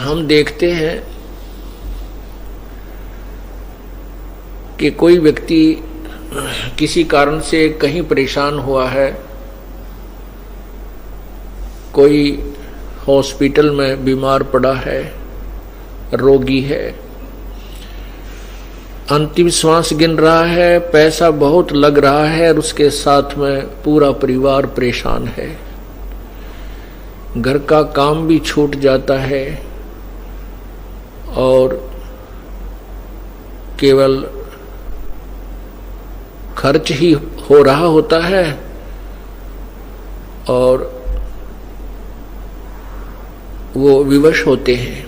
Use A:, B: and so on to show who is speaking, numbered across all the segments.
A: हम देखते हैं कि कोई व्यक्ति किसी कारण से कहीं परेशान हुआ है, कोई हॉस्पिटल में बीमार पड़ा है, रोगी है, अंतिम श्वास गिन रहा है, पैसा बहुत लग रहा है और उसके साथ में पूरा परिवार परेशान है, घर का काम भी छूट जाता है और केवल खर्च ही हो रहा होता है और वो विवश होते हैं।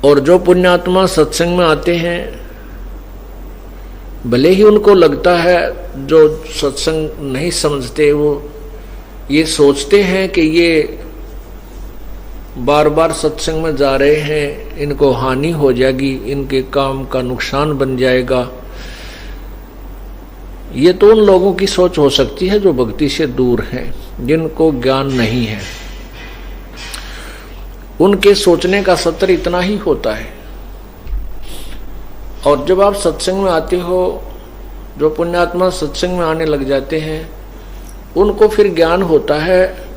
A: और जो पुण्यात्मा सत्संग में आते हैं, भले ही उनको लगता है, जो सत्संग नहीं समझते वो ये सोचते हैं कि ये बार बार सत्संग में जा रहे हैं, इनको हानि हो जाएगी, इनके काम का नुकसान बन जाएगा। ये तो उन लोगों की सोच हो सकती है जो भक्ति से दूर हैं, जिनको ज्ञान नहीं है। उनके सोचने का सत्र इतना ही होता है। और जब आप सत्संग में आते हो, जो पुण्यात्मा सत्संग में आने लग जाते हैं, उनको फिर ज्ञान होता है।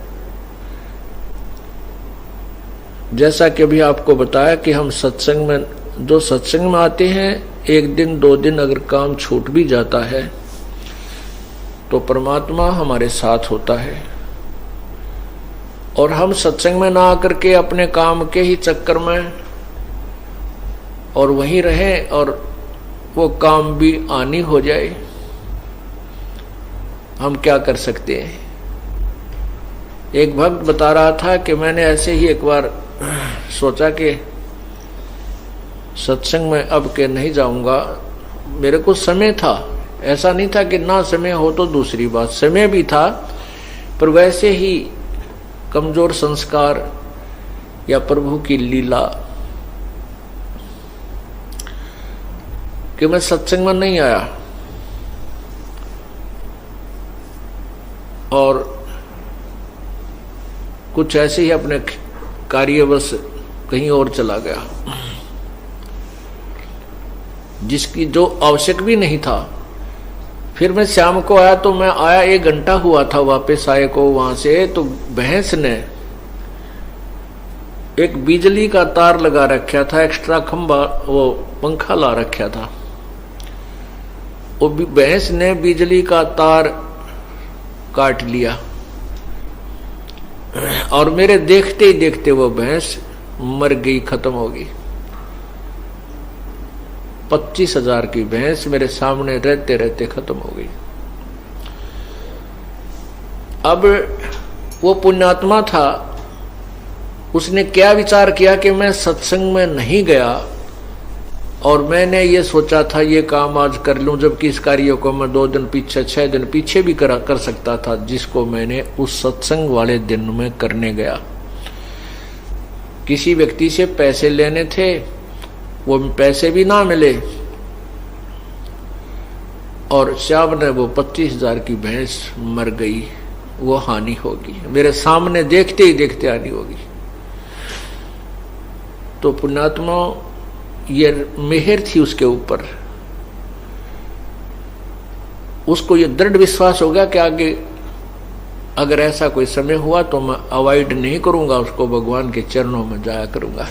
A: जैसा कि अभी आपको बताया कि हम सत्संग में, जो सत्संग में आते हैं, एक दिन दो दिन अगर काम छूट भी जाता है तो परमात्मा हमारे साथ होता है। और हम सत्संग में ना आकर के अपने काम के ही चक्कर में और वहीं रहें और वो काम भी आनी हो जाए, हम क्या कर सकते हैं। एक भक्त बता रहा था कि मैंने ऐसे ही एक बार सोचा कि सत्संग में अब के नहीं जाऊंगा। मेरे को समय था, ऐसा नहीं था कि ना समय हो तो दूसरी बात, समय भी था, पर वैसे ही कमजोर संस्कार या प्रभु की लीला कि मैं सत्संग में नहीं आया और कुछ ऐसे ही अपने कार्यवश कहीं और चला गया, जिसकी जो आवश्यक भी नहीं था। फिर मैं शाम को आया तो मैं आया, 1 घंटा हुआ था वापस आए को वहां से, तो भैंस ने एक बिजली का तार लगा रखा था, एक्स्ट्रा खंभा, वो पंखा ला रखा था। वो भैंस ने बिजली का तार काट लिया और मेरे देखते ही देखते वो भैंस मर गई, खत्म हो गई। 25,000 की भैंस मेरे सामने रहते रहते खत्म हो गई। अब वो पुण्यात्मा था, उसने क्या विचार किया कि मैं सत्संग में नहीं गया और मैंने ये सोचा था ये काम आज कर लूं, जबकि इस कार्य को मैं 2 दिन पीछे 6 दिन पीछे भी कर सकता था, जिसको मैंने उस सत्संग वाले दिन में करने गया। किसी व्यक्ति से पैसे लेने थे, वो पैसे भी ना मिले और श्याम ने वो 25,000 की भैंस मर गई, वो हानि होगी, मेरे सामने देखते ही देखते हानि होगी। तो पुण्यात्मा ये मेहर थी उसके ऊपर, उसको ये दृढ़ विश्वास हो गया कि आगे अगर ऐसा कोई समय हुआ तो मैं अवॉइड नहीं करूंगा, उसको भगवान के चरणों में जाया करूंगा।